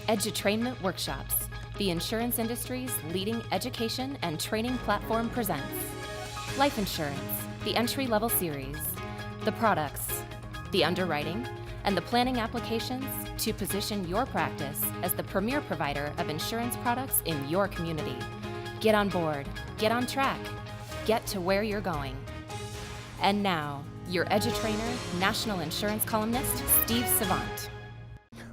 Edutrainment Workshops, the insurance industry's leading education and training platform, presents Life Insurance, the entry-level series, the products, the underwriting, and the planning applications to position your practice as the premier provider of insurance products in your community. Get on board, get on track, get to where you're going. And now, your Edutrainer, national insurance columnist, Steve Savant.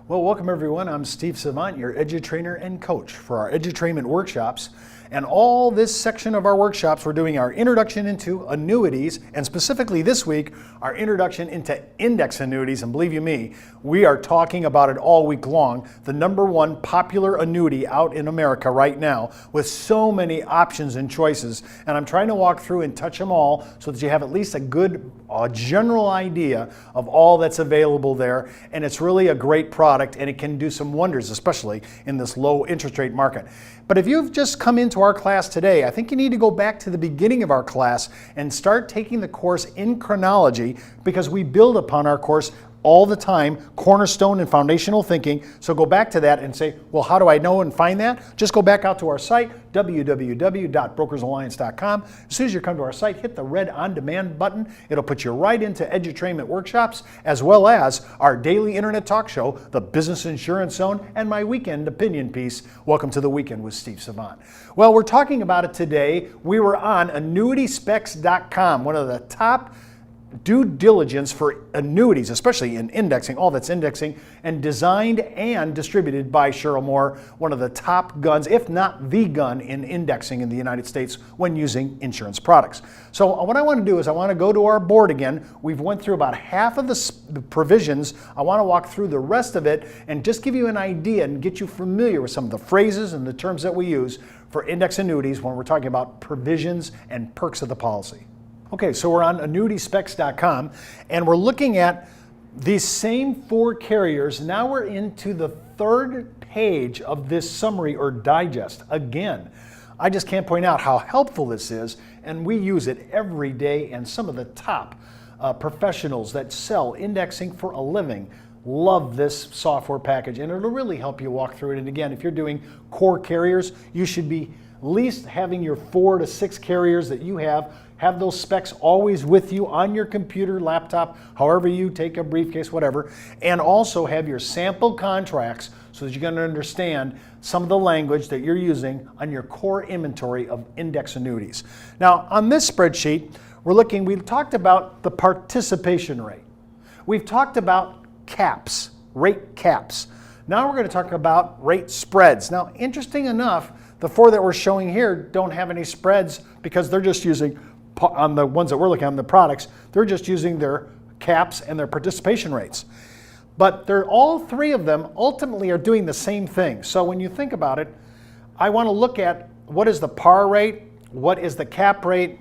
Well, welcome everyone. I'm Steve Savant, your Edutrainer and coach for our Edutrainment Workshops. And all this section of our workshops, we're doing our introduction into annuities, and specifically this week, our introduction into index annuities. And believe you me, we are talking about it all week long. The #1 popular annuity out in America right now, with so many options and choices. And I'm trying to walk through and touch them all so that you have at least a good general idea of all that's available there. And it's really a great product, and it can do some wonders, especially in this low interest rate market. But if you've just come into our class today, I think you need to go back to the beginning of our class and start taking the course in chronology, because we build upon our course all the time, cornerstone and foundational thinking. So go back to that and say, well, how do I know and find that? Just go back out to our site, www.brokersalliance.com. As soon as you come to our site, hit the red On Demand button. It'll put you right into Edutrainment Workshops, as well as our daily internet talk show, The Business Insurance Zone, and my weekend opinion piece, Welcome to the Weekend with Steve Savant. Well, we're talking about it today. We were on annuityspecs.com, one of the top due diligence for annuities, especially in indexing, all that's indexing, and designed and distributed by Cheryl Moore, one of the top guns, if not the gun, in indexing in the United States when using insurance products. So what I want to do is I want to go to our board again. We've went through about half of the provisions. I want to walk through the rest of it and just give you an idea and get you familiar with some of the phrases and the terms that we use for index annuities when we're talking about provisions and perks of the policy. Okay, so we're on annuityspecs.com, and we're looking at these same 4 carriers. Now we're into the 3rd page of this summary or digest. Again, I just can't point out how helpful this is, and we use it every day, and some of the top professionals that sell indexing for a living love this software package, and it'll really help you walk through it. And again, if you're doing core carriers, you should be at least having your 4 to 6 carriers that you have those specs always with you on your computer, laptop, however you take a briefcase, whatever, and also have your sample contracts so that you're going to understand some of the language that you're using on your core inventory of index annuities. Now, on this spreadsheet, we've talked about the participation rate. We've talked about caps, rate caps. Now we're going to talk about rate spreads. Now, interesting enough, the 4 that we're showing here don't have any spreads because they're just using, on the ones that we're looking at, the products, they're just using their caps and their participation rates. But all 3 of them ultimately are doing the same thing. So when you think about it, I want to look at what is the par rate, what is the cap rate,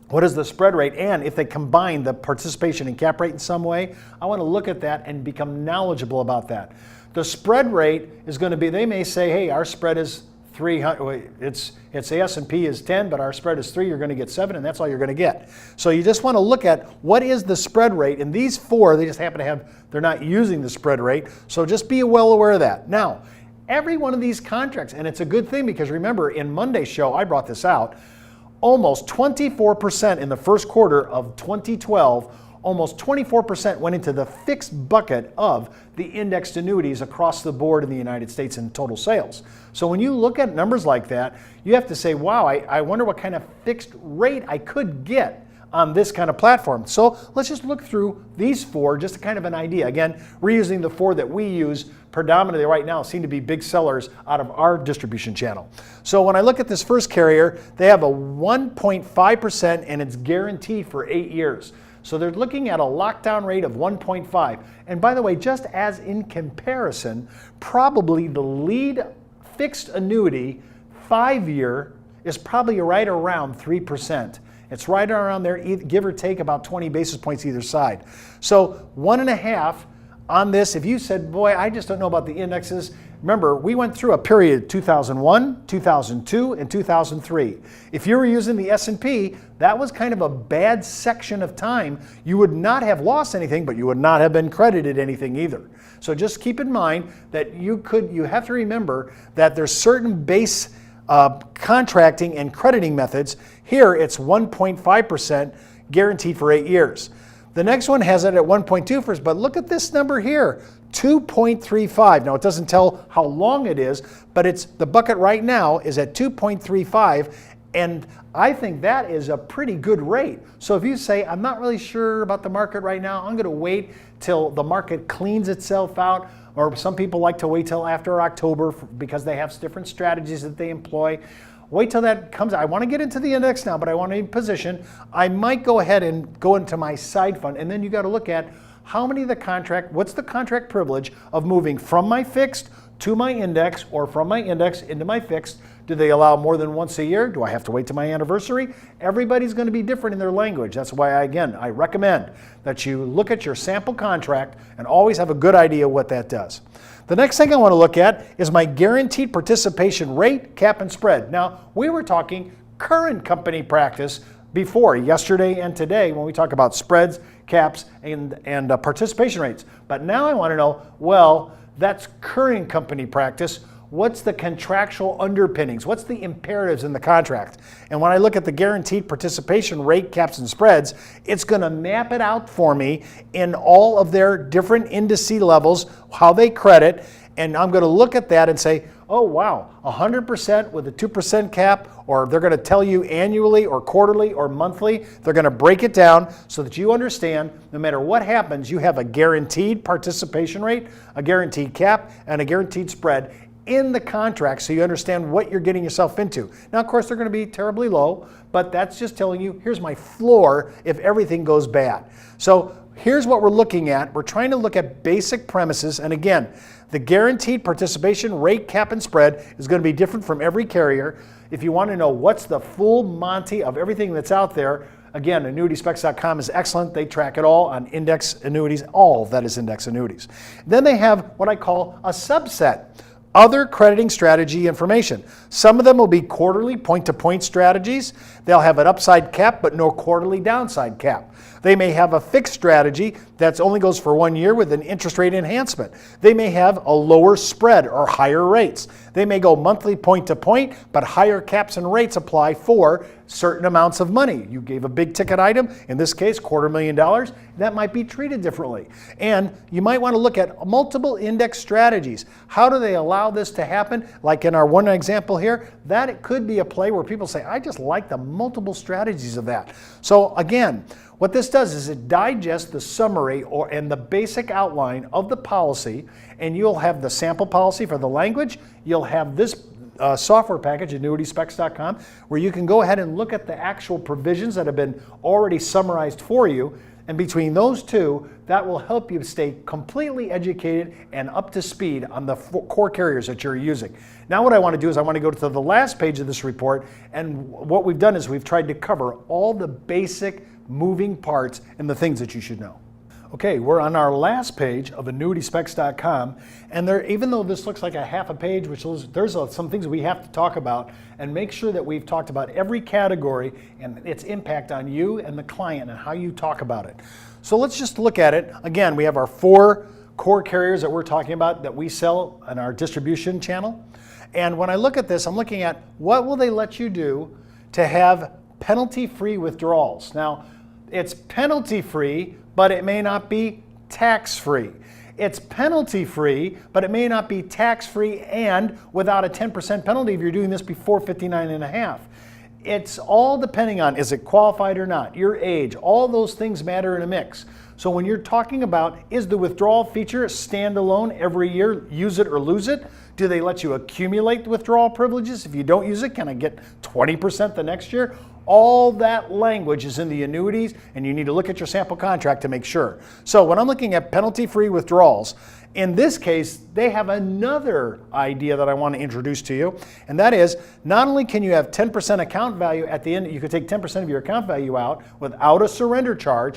what is the spread rate, and if they combine the participation and cap rate in some way, I want to look at that and become knowledgeable about that. The spread rate is going to be, they may say, hey, our spread is 300, it's the S&P is 10, but our spread is 3, you're going to get 7, and that's all you're going to get. So you just want to look at what is the spread rate, and these 4, they just happen to have, they're not using the spread rate, so just be well aware of that. Now, every one of these contracts, and it's a good thing because remember, in Monday's show, I brought this out, almost 24% in the first quarter of 2012, almost 24% went into the fixed bucket of the indexed annuities across the board in the United States in total sales. So when you look at numbers like that, you have to say, wow, I wonder what kind of fixed rate I could get on this kind of platform. So let's just look through these 4, just a kind of an idea. Again, we're using the 4 that we use predominantly right now, seem to be big sellers out of our distribution channel. So when I look at this first carrier, they have a 1.5% and it's guaranteed for 8 years. So they're looking at a lockdown rate of 1.5. And by the way, just as in comparison, probably the lead fixed annuity 5-year is probably right around 3%. It's right around there, give or take about 20 basis points either side. So 1.5 on this, if you said, boy, I just don't know about the indexes, remember, we went through a period 2001, 2002, and 2003. If you were using the S&P, that was kind of a bad section of time. You would not have lost anything, but you would not have been credited anything either. So just keep in mind that you have to remember that there's certain base contracting and crediting methods. Here it's 1.5% guaranteed for 8 years. The next one has it at 1.2 first, but look at this number here, 2.35. Now it doesn't tell how long it is, but it's the bucket right now is at 2.35, and I think that is a pretty good rate. So if you say, I'm not really sure about the market right now, I'm going to wait till the market cleans itself out, or some people like to wait till after October because they have different strategies that they employ. Wait till that comes. I want to get into the index now, but I want to be in position. I might go ahead and go into my side fund, and then you got to look at how many of the contract, what's the contract privilege of moving from my fixed to my index, or from my index into my fixed. Do they allow more than once a year? Do I have to wait till my anniversary? Everybody's going to be different in their language. That's why, I recommend that you look at your sample contract and always have a good idea what that does. The next thing I want to look at is my guaranteed participation rate, cap, and spread. Now, we were talking current company practice before, yesterday and today, when we talk about spreads, caps, and participation rates. But now I want to know, well, that's current company practice. What's the contractual underpinnings? What's the imperatives in the contract? And when I look at the guaranteed participation rate, caps, and spreads, it's going to map it out for me in all of their different indice levels, how they credit, and I'm going to look at that and say, oh wow, 100% with a 2% cap, or they're going to tell you annually or quarterly or monthly. They're going to break it down so that you understand no matter what happens, you have a guaranteed participation rate, a guaranteed cap, and a guaranteed spread in the contract, so you understand what you're getting yourself into. Now, of course, they're going to be terribly low, but that's just telling you, here's my floor if everything goes bad. So here's what we're looking at. We're trying to look at basic premises, and again, the guaranteed participation rate, cap, and spread is going to be different from every carrier. If you want to know what's the full Monty of everything that's out there, again, annuityspecs.com is excellent. They track it all on index annuities. All of that is index annuities. Then they have what I call a subset. Other crediting strategy information. Some of them will be quarterly point-to-point strategies. They'll have an upside cap but no quarterly downside cap. They may have a fixed strategy that only goes for 1 year with an interest rate enhancement. They may have a lower spread or higher rates. They may go monthly point-to-point, but higher caps and rates apply for certain amounts of money. You gave a big ticket item, in this case $250,000, that might be treated differently. And you might want to look at multiple index strategies. How do they allow this to happen? Like in our one example here, that it could be a play where people say, I just like the multiple strategies of that. So again, what this does is it digests the summary and the basic outline of the policy, and you'll have the sample policy for the language. You'll have this software package, annuityspecs.com, where you can go ahead and look at the actual provisions that have been already summarized for you. And between those two, that will help you stay completely educated and up to speed on the core carriers that you're using. Now what I want to do is I want to go to the last page of this report, and what we've done is we've tried to cover all the basic moving parts and the things that you should know. Okay, we're on our last page of annuityspecs.com, and even though this looks like a half a page, there's some things we have to talk about and make sure that we've talked about every category and its impact on you and the client and how you talk about it. So let's just look at it. Again, we have our 4 core carriers that we're talking about that we sell on our distribution channel. And when I look at this, I'm looking at what will they let you do to have penalty-free withdrawals. Now, it's penalty-free, but it may not be tax-free. It's penalty-free, but it may not be tax-free and without a 10% penalty if you're doing this before 59 and a half. It's all depending on, is it qualified or not, your age, all those things matter in a mix. So when you're talking about, is the withdrawal feature standalone every year, use it or lose it? Do they let you accumulate withdrawal privileges? If you don't use it, can I get 20% the next year? All that language is in the annuities, and you need to look at your sample contract to make sure. So when I'm looking at penalty-free withdrawals, in this case, they have another idea that I want to introduce to you, and that is not only can you have 10% account value at the end, you could take 10% of your account value out without a surrender charge,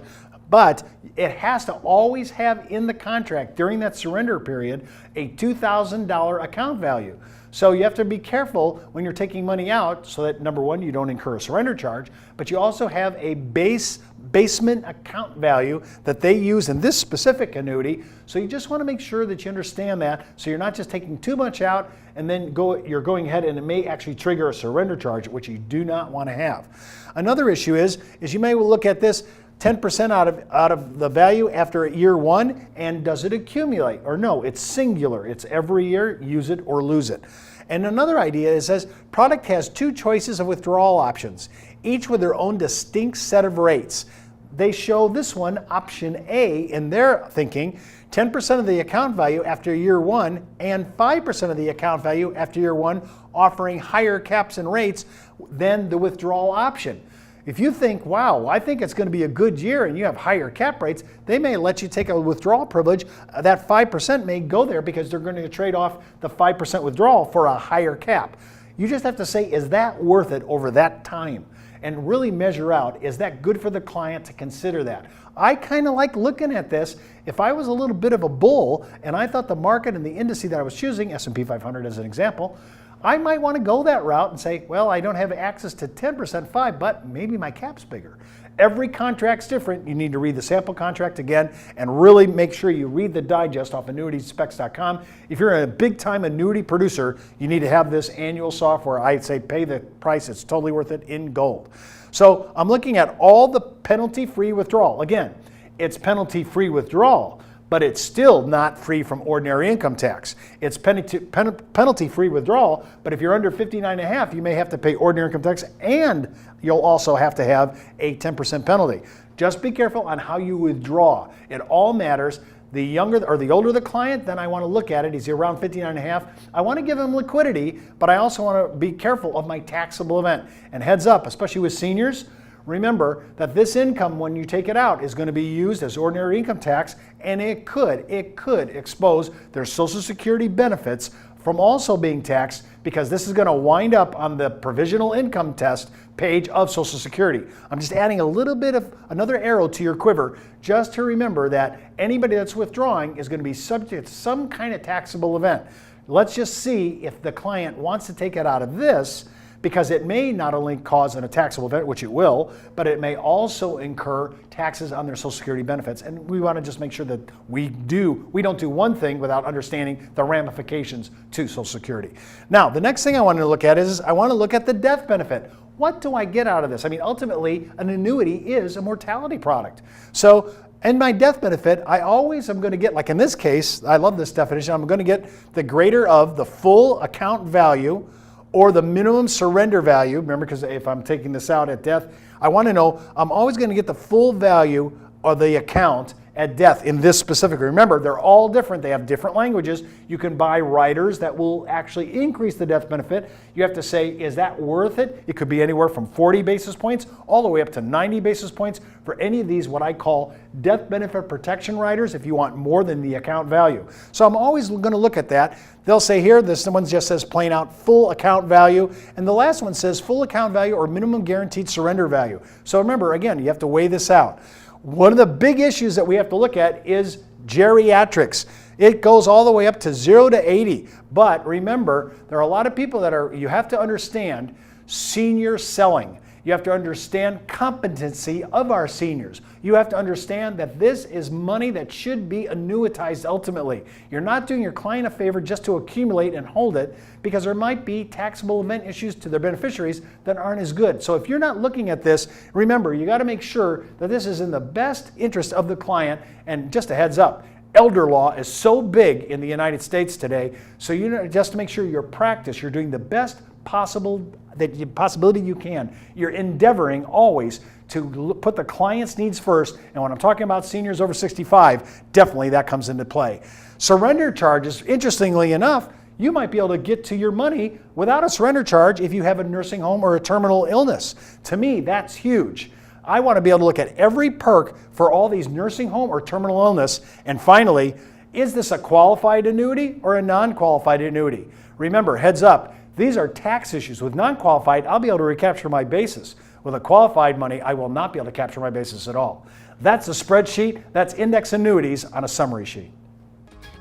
but it has to always have in the contract during that surrender period a $2,000 account value. So you have to be careful when you're taking money out so that, number one, you don't incur a surrender charge, but you also have a basement account value that they use in this specific annuity. So you just want to make sure that you understand that, so you're not just taking too much out and then you're going ahead and it may actually trigger a surrender charge, which you do not want to have. Another issue is you may look at this 10% out of the value after year one, and does it accumulate? Or no, it's singular. It's every year, use it or lose it. And another idea is says product has two choices of withdrawal options, each with their own distinct set of rates. They show this one, option A, in their thinking, 10% of the account value after year one and 5% of the account value after year one, offering higher caps and rates than the withdrawal option. If you think, wow, I think it's going to be a good year and you have higher cap rates, they may let you take a withdrawal privilege. That 5% may go there because they're going to trade off the 5% withdrawal for a higher cap. You just have to say, is that worth it over that time? And really measure out, is that good for the client to consider that? I kind of like looking at this. If I was a little bit of a bull and I thought the market and the indice that I was choosing, S&P 500 as an example, I might want to go that route and say, well, I don't have access to 10% 5, but maybe my cap's bigger. Every contract's different. You need to read the sample contract again and really make sure you read the digest off annuitiespecs.com. If you're a big-time annuity producer, you need to have this annual software. I'd say pay the price. It's totally worth it in gold. So I'm looking at all the penalty-free withdrawal. Again, it's penalty-free withdrawal, but it's still not free from ordinary income tax. It's penalty-free withdrawal, but if you're under 59.5, you may have to pay ordinary income tax, and you'll also have to have a 10% penalty. Just be careful on how you withdraw. It all matters. The younger or the older the client, then I want to look at it. He's around 59.5. I want to give him liquidity, but I also want to be careful of my taxable event. And heads up, especially with seniors, remember that this income, when you take it out, is going to be used as ordinary income tax, and it could expose their Social Security benefits from also being taxed, because this is going to wind up on the provisional income test page of Social Security. I'm just adding a little bit of another arrow to your quiver, just to remember that anybody that's withdrawing is going to be subject to some kind of taxable event. Let's just see if the client wants to take it out of this, because it may not only cause a taxable event, which it will, but it may also incur taxes on their Social Security benefits. And we want to just make sure that we don't do one thing without understanding the ramifications to Social Security. Now, the next thing I want to look at is I want to look at the death benefit. What do I get out of this? I mean, ultimately, an annuity is a mortality product. So in my death benefit, I always am going to get, like in this case, I love this definition, I'm going to get the greater of the full account value or the minimum surrender value. Remember, because if I'm taking this out at death, I want to know I'm always going to get the full value of the account at death in this specific. Remember, they're all different. They have different languages. You can buy riders that will actually increase the death benefit. You have to say, is that worth it? It could be anywhere from 40 basis points all the way up to 90 basis points for any of these, what I call death benefit protection riders, if you want more than the account value. So I'm always going to look at that. They'll say here, this one just says plain out full account value, and the last one says full account value or minimum guaranteed surrender value. So remember, again, you have to weigh this out. One of the big issues that we have to look at is geriatrics. It goes all the way up to 0 to 80. But remember, there are a lot of people you have to understand senior selling. You have to understand competency of our seniors. You have to understand that this is money that should be annuitized ultimately. You're not doing your client a favor just to accumulate and hold it, because there might be taxable event issues to their beneficiaries that aren't as good. So if you're not looking at this, remember, you got to make sure that this is in the best interest of the client. And just a heads up, elder law is so big in the United States today, so you know, just to make sure your practice, you're doing the best possibility you can. You're endeavoring always to put the client's needs first, and when I'm talking about seniors over 65, definitely that comes into play. Surrender charges, interestingly enough, you might be able to get to your money without a surrender charge if you have a nursing home or a terminal illness. To me, that's huge. I want to be able to look at every perk for all these nursing home or terminal illness. And finally, is this a qualified annuity or a non-qualified annuity? Remember, heads up, these are tax issues. With non-qualified, I'll be able to recapture my basis. With a qualified money, I will not be able to capture my basis at all. That's a spreadsheet. That's index annuities on a summary sheet.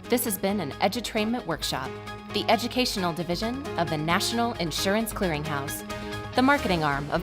This has been an Edutrainment Workshop, the educational division of the National Insurance Clearinghouse, the marketing arm of